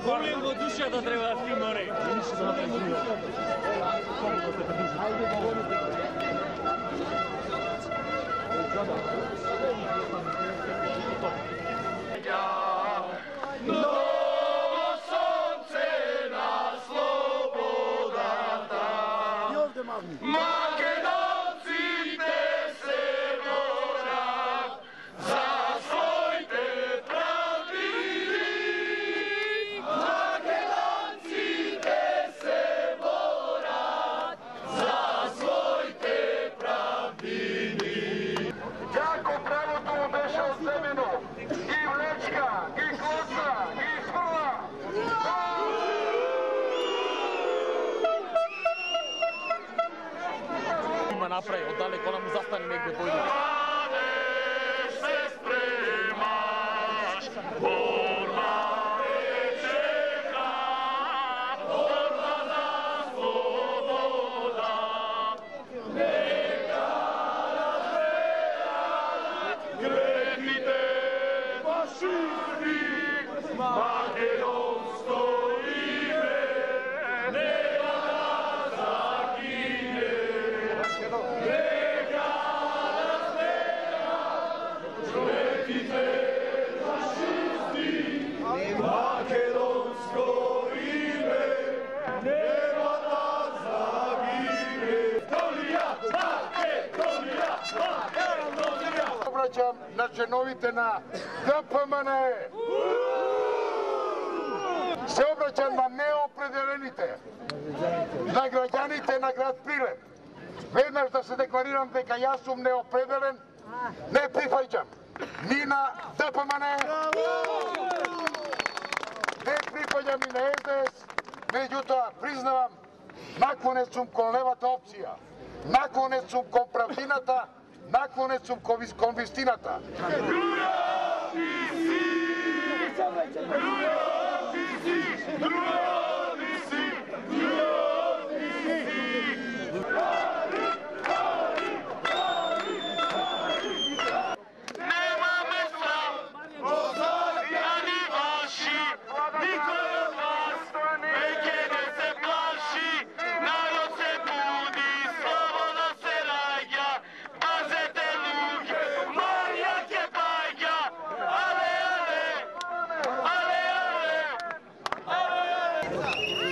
Molim го душа да треба да стимори. Novo sonce na slobodata. Makedonci te se borat, za svoj te pravdili. Makedonci te se borat, za svoj te pravdili. Jako pravото mu beše od semeno, i vlečka, i kloca, i svrla. Ima napravi, oddaleko ona mu zastane negde pojde. Mladeš se spremaš, borba te čeka, borba za sloboda. Neka razveja grehite fašisti, makedonsko ime, nema da zakine. Neka razveja grehite fašisti, makedonsko ime, nema da zakine. Makedonija, Makedonija. Obraćam na čenovite na DPMN. Se obraćam na neopredeлените, на граѓаните на град Прилеп. Веднаш да се декларирам дека јас сум неопределен, не прифаќам ни на ДПМН, не прифаќам ни на СДС, меѓутоа признавам, наклонет сум кон левата опција, наклонет сум кон правдината, наклонет сум кон вистината. Немаме страх, озадјани ваши, никој од вас веќе не се плаши. Народ се буди, слобода се раѓа, пазете луѓе, Марија ќе паѓа. Але, але, але, але, але.